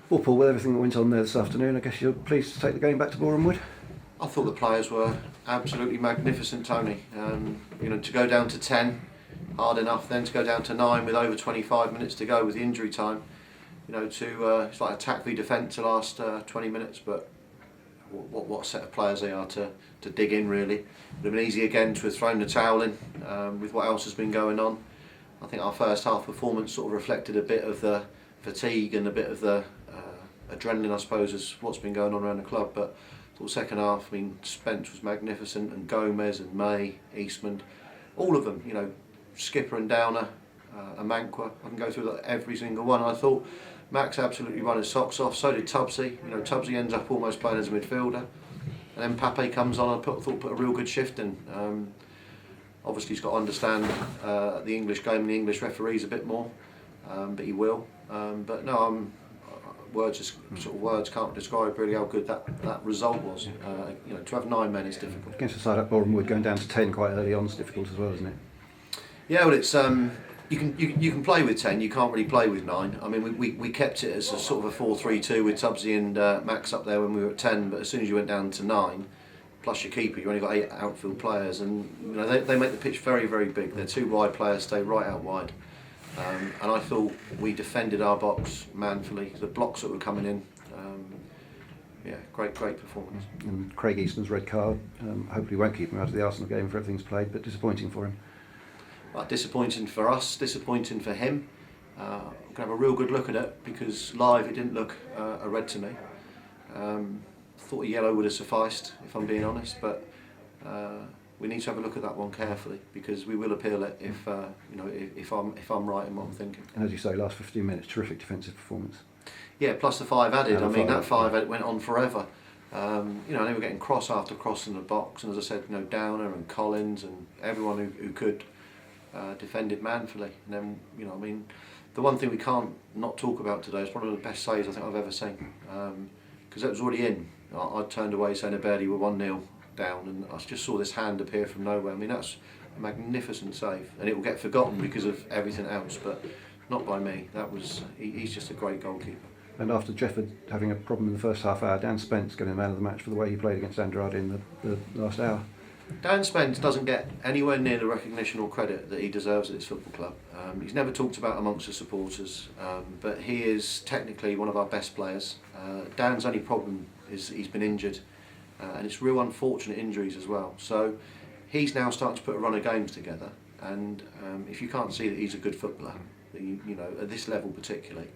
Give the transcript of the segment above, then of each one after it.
Well, Paul, with everything that went on there this afternoon, I guess you're pleased to take the game back to Boreham Wood? I thought the players were absolutely magnificent, Tony. To go down to 10, hard enough, then to go down to 9 with over 25 minutes to go with the injury time. It's like attack v defence the last 20 minutes, but what a set of players they are to dig in, really. It would have been easy again to have thrown the towel in with what else has been going on. I think our first half performance sort of reflected a bit of the fatigue and a bit of the adrenaline, I suppose, is what's been going on around the club. But I thought second half, Spence was magnificent, and Gomez and May, Eastman, all of them, Skipper and Downer, Amankwa, I can go through every single one. I thought Max absolutely run his socks off, so did Tubbsy. Tubbsy ends up almost playing as a midfielder. And then Pape comes on and put a real good shift in. Obviously he's got to understand the English game and the English referees a bit more, but he will. But no, words can't describe really how good that result was. To have 9 men is difficult. Against a side like Boreham Wood, going down to 10 quite early on is difficult as well, isn't it? Yeah, well, it's you can play with 10. You can't really play with 9. I mean, we kept it as a sort of a 4-3-2 with Tubbsy and Max up there when we were at 10. But as soon as you went down to 9, plus your keeper, you only got 8 outfield players, and they make the pitch very, very big. Their 2 wide players stay right out wide. And I thought we defended our box manfully. The blocks that were coming in, great performance. And Craig Eastman's red card hopefully won't keep him out of the Arsenal game if everything's played, but disappointing for him. Disappointing for us, disappointing for him. I'm going to have a real good look at it, because live it didn't look a red to me. Thought a yellow would have sufficed, if I'm being honest, but we need to have a look at that one carefully, because we will appeal it if I'm right in what I'm thinking. And as you say, last 15 minutes, terrific defensive performance. Yeah, that 5 added. That 5 added went on forever. They were getting cross after cross in the box, and as I said, Downer and Collins and everyone who could defended manfully. And then, the one thing we can't not talk about today is probably the best saves I think I've ever seen, because that was already in. I turned away saying barely were 1-0 down, and I just saw this hand appear from nowhere. That's a magnificent save, and it will get forgotten because of everything else, but not by me. He's just a great goalkeeper. And after Jefford having a problem in the first half hour, Dan Spence getting man of the match for the way he played against Andrade in the last hour. Dan Spence doesn't get anywhere near the recognition or credit that he deserves at this football club. He's never talked about amongst the supporters, but he is technically one of our best players. Dan's only problem is he's been injured, and it's real unfortunate injuries as well. So he's now starting to put a run of games together, and if you can't see that he's a good footballer, at this level particularly,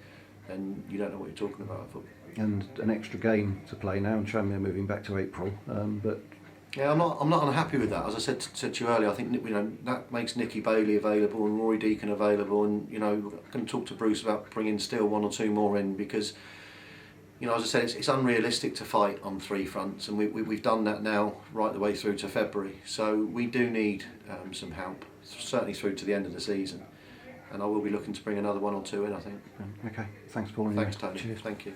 then you don't know what you're talking about at football. And an extra game to play now, and Tranmere moving back to April, but. Yeah, I'm not unhappy with that. As I said to you earlier, I think that makes Nicky Bailey available and Rory Deacon available, and I can talk to Bruce about bringing still 1 or 2 more in, because as I said, it's unrealistic to fight on 3 fronts, and we've done that now right the way through to February. So we do need some help, certainly through to the end of the season, and I will be looking to bring another 1 or 2 in, I think. Okay, thanks Paul. Thanks Tony. Cheers. Thank you.